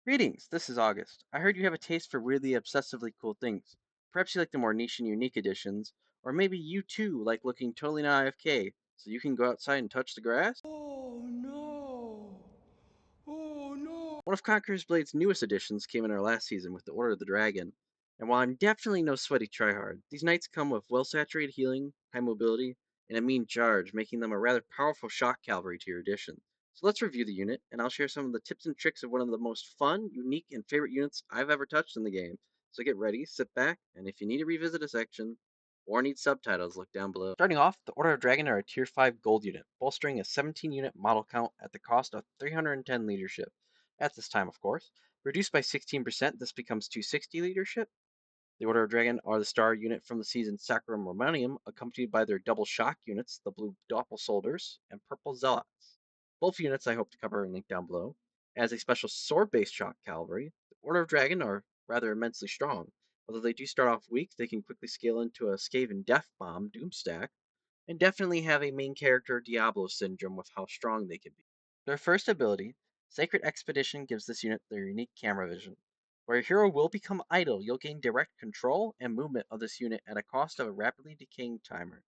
Greetings, this is August. I heard you have a taste for weirdly obsessively cool things. Perhaps you like the more niche and unique editions, or maybe you too like looking totally not AFK, so you can go outside and touch the grass? Oh no! Oh no! One of Conquerors Blade's newest additions came in our last season with the Order of the Dragon, and while I'm definitely no sweaty tryhard, these knights come with well-saturated healing, high mobility, and a mean charge, making them a rather powerful shock cavalry to your edition. So let's review the unit, and I'll share some of the tips and tricks of one of the most fun, unique, and favorite units I've ever touched in the game. So get ready, sit back, and if you need to revisit a section, or need subtitles, look down below. Starting off, the Order of Dragon are a Tier 5 gold unit, bolstering a 17 unit model count at the cost of 310 leadership. At this time, of course. Reduced by 16%, this becomes 260 leadership. The Order of Dragon are the star unit from the season Sacrum Romanum, accompanied by their double shock units, the blue Doppelsolders and purple Zealots. Both units I hope to cover and link down below. As a special sword-based shock cavalry, the Order of Dragon are rather immensely strong. Although they do start off weak, they can quickly scale into a Skaven Death Bomb Doomstack, and definitely have a main character Diablo syndrome with how strong they can be. Their first ability, Sacred Expedition, gives this unit their unique camera vision. Where your hero will become idle, you'll gain direct control and movement of this unit at a cost of a rapidly decaying timer.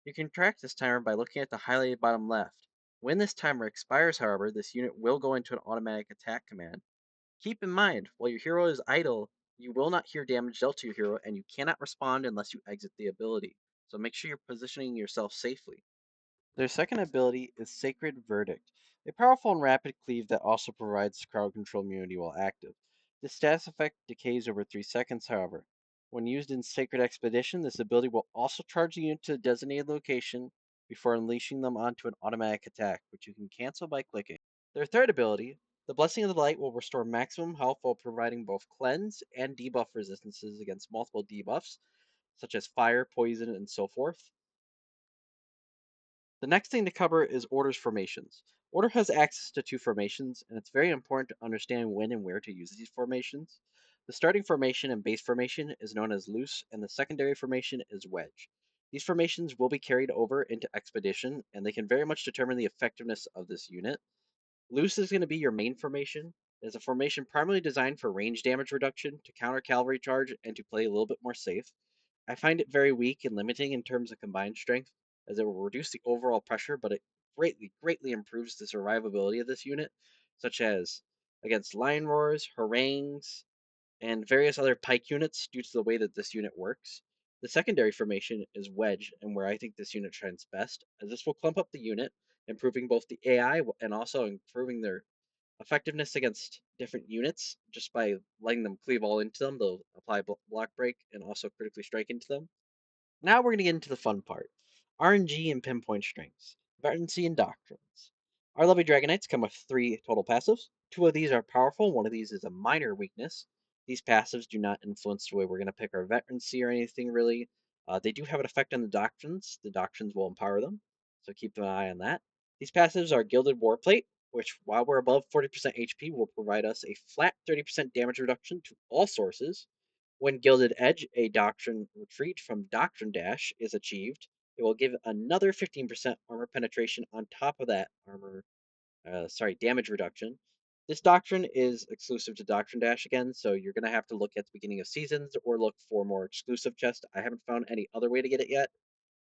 You can track this timer by looking at the highlighted bottom left. When this timer expires, however, this unit will go into an automatic attack command. Keep in mind, while your hero is idle, you will not hear damage dealt to your hero, and you cannot respond unless you exit the ability. So make sure you're positioning yourself safely. Their second ability is Sacred Verdict, a powerful and rapid cleave that also provides crowd control immunity while active. This status effect decays over 3 seconds, however. When used in Sacred Expedition, this ability will also charge the unit to a designated location before unleashing them onto an automatic attack, which you can cancel by clicking. Their third ability, the Blessing of the Light, will restore maximum health while providing both cleanse and debuff resistances against multiple debuffs, such as fire, poison, and so forth. The next thing to cover is Order's formations. Order has access to two formations, and it's very important to understand when and where to use these formations. The starting formation and base formation is known as loose, and the secondary formation is wedge. These formations will be carried over into Expedition, and they can very much determine the effectiveness of this unit. Loose is going to be your main formation. It is a formation primarily designed for range damage reduction, to counter cavalry charge, and to play a little bit more safe. I find it very weak and limiting in terms of combined strength, as it will reduce the overall pressure, but it greatly improves the survivability of this unit, such as against lion roars, harangues, and various other pike units due to the way that this unit works. The secondary formation is Wedge, and where I think this unit shines best, as this will clump up the unit, improving both the AI and also improving their effectiveness against different units just by letting them cleave all into them. They'll apply block break and also critically strike into them. Now we're going to get into the fun part. RNG and pinpoint strengths, Veterancy and Doctrines. Our lovely Dragonites come with 3 total passives. 2 of these are powerful, 1 of these is a minor weakness. These passives do not influence the way we're going to pick our Veterancy or anything really. They do have an effect on the Doctrines. The Doctrines will empower them, so keep an eye on that. These passives are Gilded Warplate, which while we're above 40% HP will provide us a flat 30% damage reduction to all sources. When Gilded Edge, a Doctrine retreat from Doctrine Dash, is achieved, it will give another 15% armor penetration on top of that damage reduction. This Doctrine is exclusive to Doctrine Dash again, so you're going to have to look at the beginning of seasons or look for more exclusive chests. I haven't found any other way to get it yet.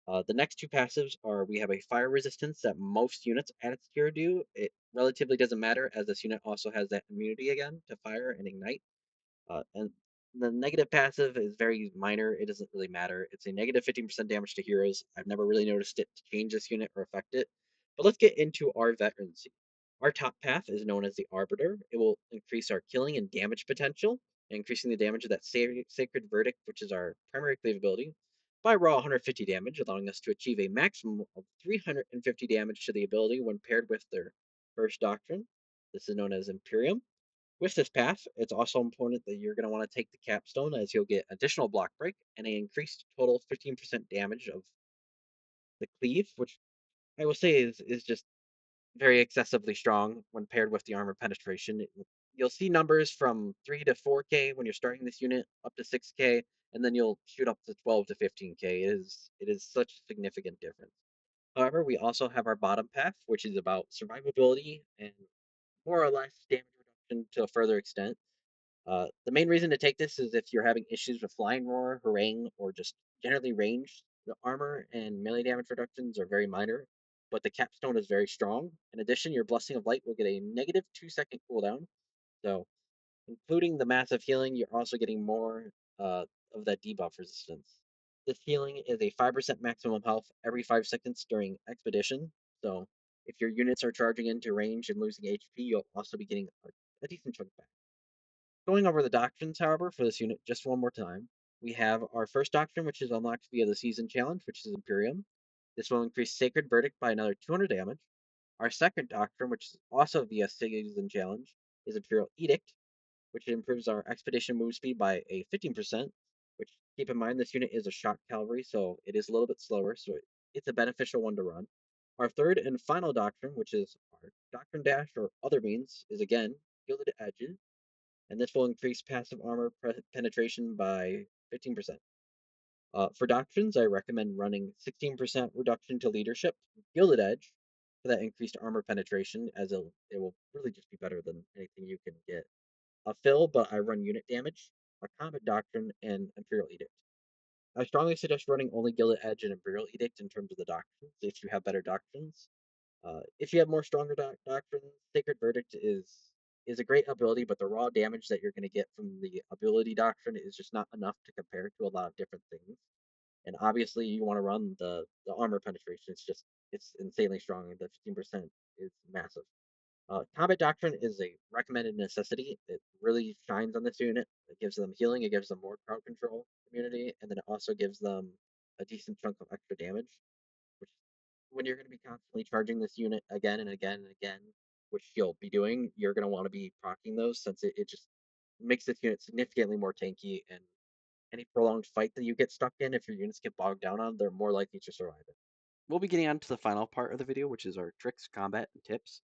The next 2 passives are we have a fire resistance that most units at its tier do. It relatively doesn't matter, as this unit also has that immunity again to fire and ignite. And the negative passive is very minor. It doesn't really matter. It's a negative 15% damage to heroes. I've never really noticed it to change this unit or affect it. But let's get into our Veterancy. Our top path is known as the Arbiter. It will increase our killing and damage potential, increasing the damage of that Sacred Verdict, which is our primary cleave ability, by raw 150 damage, allowing us to achieve a maximum of 350 damage to the ability when paired with their first Doctrine. This is known as Imperium. With this path, it's also important that you're going to want to take the capstone, as you'll get additional block break and an increased total 15% damage of the cleave, which I will say is just very excessively strong when paired with the armor penetration. You'll see numbers from 3 to 4k when you're starting this unit, up to 6k, and then you'll shoot up to 12 to 15k. It is such a significant difference. However, we also have our bottom path, which is about survivability and more or less damage reduction to a further extent. The main reason to take this is if you're having issues with flying roar, harangue, or just generally range. The armor and melee damage reductions are very minor, but the capstone is very strong. In addition, your Blessing of Light will get a negative 2-second cooldown. So, including the massive healing, you're also getting more of that debuff resistance. This healing is a 5% maximum health every 5 seconds during Expedition. So, if your units are charging into range and losing HP, you'll also be getting a decent chunk back. Going over the doctrines, however, for this unit just one more time, we have our first doctrine, which is unlocked via the Season Challenge, which is Imperium. This will increase Sacred Verdict by another 200 damage. Our second doctrine, which is also via Season Challenge, is Imperial Edict, which improves our expedition move speed by a 15%, which keep in mind this unit is a shock cavalry, so it is a little bit slower, so it's a beneficial one to run. Our third and final doctrine, which is our Doctrine Dash or other means, is again Gilded Edges, and this will increase passive armor penetration by 15%. For doctrines, I recommend running 16% reduction to leadership, Gilded Edge, for that increased armor penetration, as it will really just be better than anything you can get. Fill, but I run unit damage, a Combat Doctrine, and Imperial Edict. I strongly suggest running only Gilded Edge and Imperial Edict in terms of the doctrines if you have better doctrines. If you have more stronger doctrines, Sacred Verdict is a great ability, but the raw damage that you're going to get from the ability doctrine is just not enough to compare to a lot of different things. And obviously, you want to run the armor penetration. It's insanely strong. The 15% is massive. Combat Doctrine is a recommended necessity. It really shines on this unit. It gives them healing, it gives them more crowd control immunity, and then it also gives them a decent chunk of extra damage, which when you're going to be constantly charging this unit again and again and again, which you'll be doing, you're going to want to be proccing those since it just makes this unit significantly more tanky, and any prolonged fight that you get stuck in, if your units get bogged down on, they're more likely to survive it. We'll be getting on to the final part of the video, which is our tricks, combat, and tips.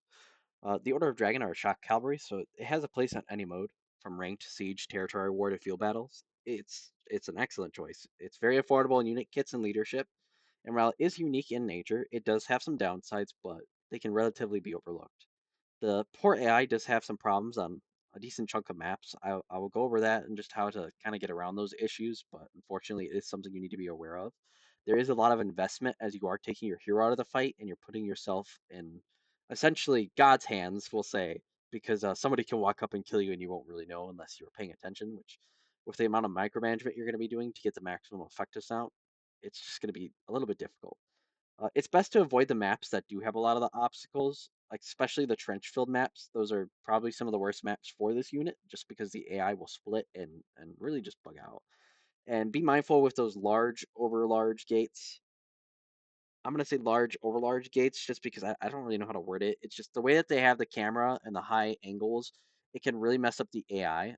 The Order of Dragon are shock cavalry, so it has a place on any mode, from ranked, siege, territory war to field battles. It's an excellent choice. It's very affordable in unit kits and leadership, and while it is unique in nature, it does have some downsides, but they can relatively be overlooked. The port AI does have some problems on a decent chunk of maps. I will go over that and just how to kind of get around those issues, but unfortunately, it is something you need to be aware of. There is a lot of investment as you are taking your hero out of the fight and you're putting yourself in essentially God's hands, we'll say, because somebody can walk up and kill you and you won't really know unless you're paying attention, which with the amount of micromanagement you're going to be doing to get the maximum effectiveness out, it's just going to be a little bit difficult. It's best to avoid the maps that do have a lot of the obstacles, like especially the trench filled maps. Those are probably some of the worst maps for this unit, just because the AI will split and really just bug out. And be mindful with those large over large gates. I'm gonna say large over large gates just because I don't really know how to word it. It's just the way that they have the camera and the high angles, it can really mess up the AI.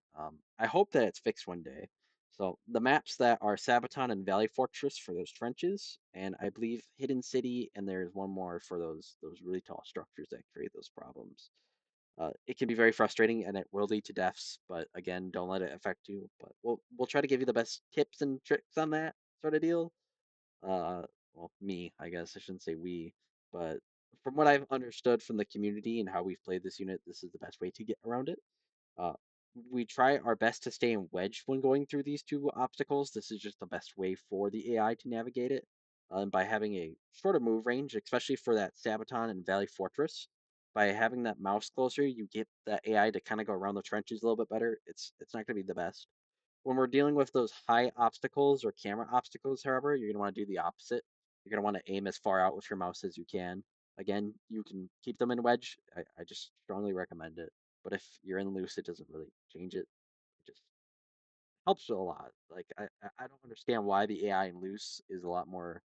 I hope that it's fixed one day. So the maps that are Sabaton and Valley Fortress for those trenches, and I believe Hidden City, and there's one more for those really tall structures that create those problems. It can be very frustrating and it will lead to deaths, but again, don't let it affect you. But we'll try to give you the best tips and tricks on that sort of deal. uh well, me, I guess I shouldn't say we, but from what I've understood from the community and how we've played this unit, this is the best way to get around it. uh we try our best to stay in wedge when going through these two obstacles. This is just the best way for the AI to navigate it, and by having a shorter move range, especially for that Sabaton and Valley Fortress, by having that mouse closer, you get that AI to kind of go around the trenches a little bit better. It's not going to be the best. When we're dealing with those high obstacles or camera obstacles, however, you're going to want to do the opposite. You're going to want to aim as far out with your mouse as you can. Again, you can keep them in wedge. I just strongly recommend it. But if you're in loose, it doesn't really change it. It just helps a lot. Like I don't understand why the AI in loose is a lot more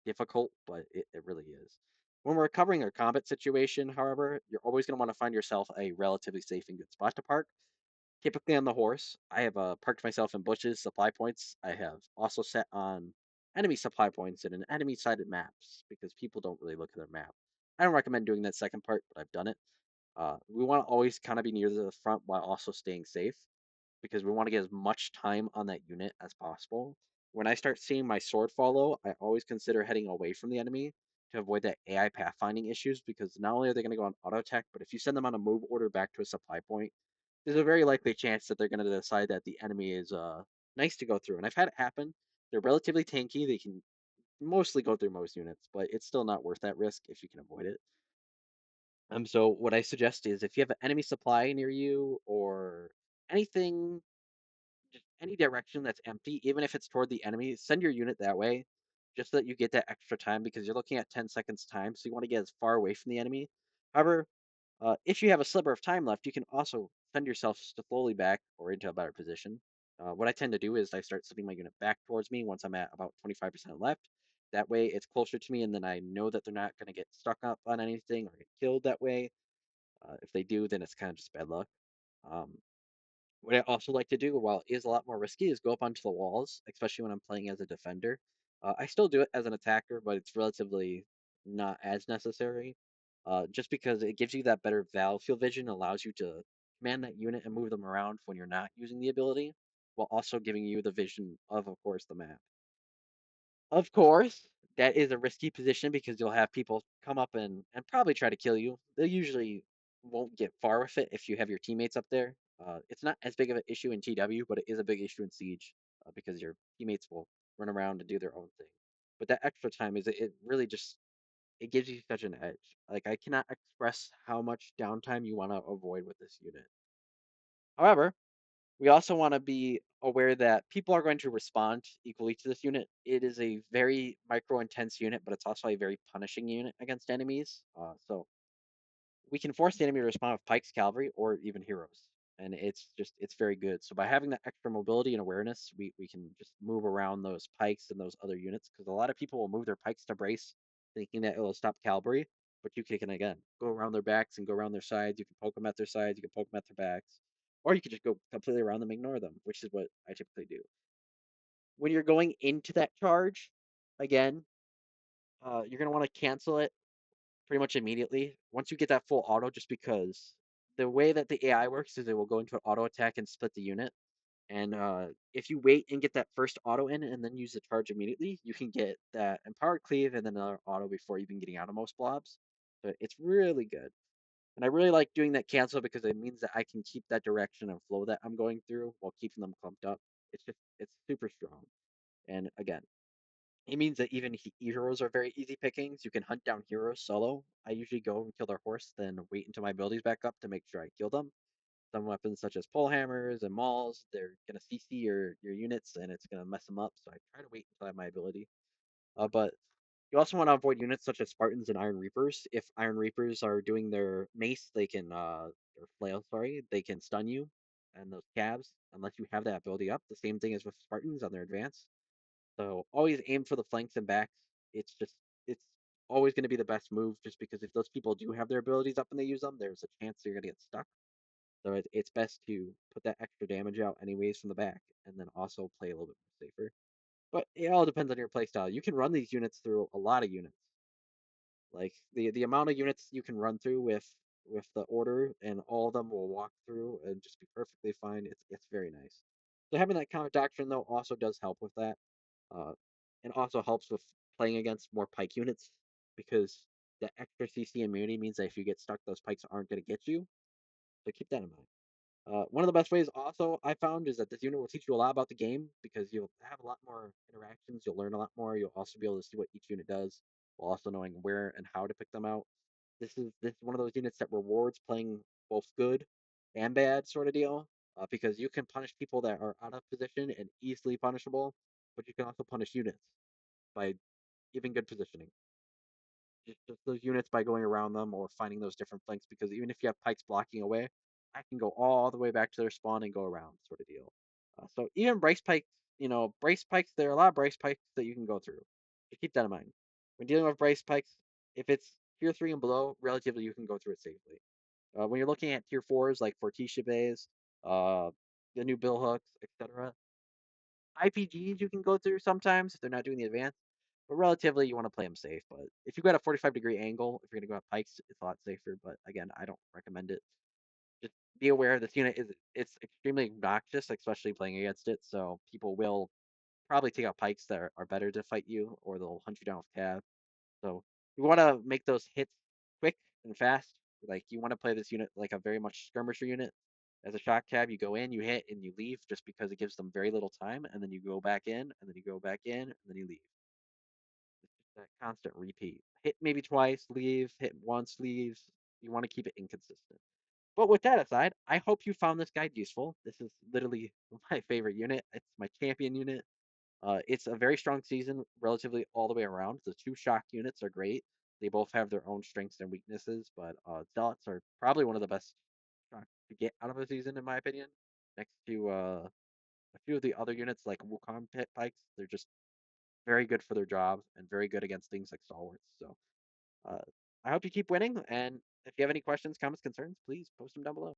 difficult, but it really is. When we're covering a combat situation, however, you're always going to want to find yourself a relatively safe and good spot to park. Typically on the horse, I have parked myself in bushes, supply points. I have also set on enemy supply points and in enemy sided maps because people don't really look at their map. I don't recommend doing that second part, but I've done it. We want to always kind of be near the front while also staying safe because we want to get as much time on that unit as possible. When I start seeing my sword follow, I always consider heading away from the enemy to avoid that AI pathfinding issues because not only are they going to go on auto attack, but if you send them on a move order back to a supply point, there's a very likely chance that they're going to decide that the enemy is nice to go through. And I've had it happen. They're relatively tanky. They can mostly go through most units, but it's still not worth that risk if you can avoid it. So what I suggest is if you have an enemy supply near you or anything, just any direction that's empty, even if it's toward the enemy, send your unit that way, just so that you get that extra time because you're looking at 10 seconds time, so you want to get as far away from the enemy. However, if you have a sliver of time left, you can also send yourself slowly back or into a better position. What I tend to do is I start sending my unit back towards me once I'm at about 25% left. That way it's closer to me, and then I know that they're not going to get stuck up on anything or get killed that way. If they do, then it's kind of just bad luck. Um, what I also like to do, while it is a lot more risky, is go up onto the walls, especially when I'm playing as a defender. I still do it as an attacker, but it's relatively not as necessary, just because it gives you that better battlefield vision, allows you to command that unit and move them around when you're not using the ability, while also giving you the vision of course, the map. Of course, that is a risky position because you'll have people come up and probably try to kill you. They usually won't get far with it if you have your teammates up there. It's not as big of an issue in TW, but it is a big issue in Siege because your teammates will run around and do their own thing. But that extra time it really just it gives you such an edge. Like I cannot express how much downtime you want to avoid with this unit. However, we also want to be aware that people are going to respond equally to this unit. It is a very micro intense unit, but it's also a very punishing unit against enemies. So we can force the enemy to respond with pikes, cavalry, or even heroes. And it's very good. So by having that extra mobility and awareness, we can just move around those pikes and those other units because a lot of people will move their pikes to brace, thinking that it will stop cavalry. But you can again go around their backs and go around their sides. You can poke them at their sides. You can poke them at their backs, or you can just go completely around them, ignore them, which is what I typically do. When you're going into that charge, again, you're gonna want to cancel it pretty much immediately once you get that full auto, just because the way that the AI works is it will go into an auto attack and split the unit. And if you wait and get that first auto in and then use the charge immediately, you can get that empowered cleave and then another auto before even getting out of most blobs. So it's really good. And I really like doing that cancel because it means that I can keep that direction and flow that I'm going through while keeping them clumped up. It's super strong. And again, it means that even heroes are very easy pickings. You can hunt down heroes solo. I usually go and kill their horse, then wait until my abilities back up to make sure I kill them. Some weapons such as pole hammers and mauls, they're gonna CC your units and it's gonna mess them up. So I try to wait until I have my ability. But you also want to avoid units such as Spartans and Iron Reapers. If Iron Reapers are doing their mace, they can or flail, sorry, they can stun you and those cabs unless you have that ability up. The same thing as with Spartans on their advance. So always aim for the flanks and backs. It's always going to be the best move just because if those people do have their abilities up and they use them, there's a chance you're going to get stuck. So it's best to put that extra damage out anyways from the back and then also play a little bit more safer. But it all depends on your playstyle. You can run these units through a lot of units. Like the amount of units you can run through with the order and all of them will walk through and just be perfectly fine. It's very nice. So having that counter doctrine though also does help with that. Uh, and also helps with playing against more pike units because the extra CC immunity means that if you get stuck, those pikes aren't going to get you. So keep that in mind. One of the best ways also I found is that this unit will teach you a lot about the game because you'll have a lot more interactions. You'll learn a lot more. You'll also be able to see what each unit does while also knowing where and how to pick them out. This is one of those units that rewards playing both good and bad sort of deal because you can punish people that are out of position and easily punishable, but you can also punish units by giving good positioning. Just those units by going around them or finding those different flanks because even if you have pikes blocking away, I can go all the way back to their spawn and go around sort of deal. So even brace pikes, brace pikes, there are a lot of brace pikes that you can go through. Just keep that in mind. When dealing with brace pikes, if it's tier 3 and below, relatively you can go through it safely. When you're looking at tier 4s like Forticia Bays, uh, the new bill hooks, etc., IPGs you can go through sometimes if they're not doing the advance, but relatively you want to play them safe. But if you've got a 45-degree angle, if you're going to go at pikes, it's a lot safer. But again, I don't recommend it. Just be aware this unit it's extremely obnoxious, especially playing against it. So people will probably take out pikes that are better to fight you, or they'll hunt you down with cav. So you want to make those hits quick and fast. Like you want to play this unit like a very much skirmisher unit As a shock cab, you go in, you hit, and you leave just because it gives them very little time, and then you go back in, and then you go back in, and then you leave. It's just that constant repeat. Hit maybe twice, leave, hit once, leave. You want to keep it inconsistent. But with that aside, I hope you found this guide useful. This is literally my favorite unit. It's my champion unit. It's a very strong season, relatively all the way around. The two shock units are great. They both have their own strengths and weaknesses, but Zealots are probably one of the best shock to get out of a season, in my opinion. Next to a few of the other units like Wukong Pit Pikes, they're just very good for their jobs and very good against things like stalwarts. So uh, I hope you keep winning. And if you have any questions, comments, concerns, please post them down below.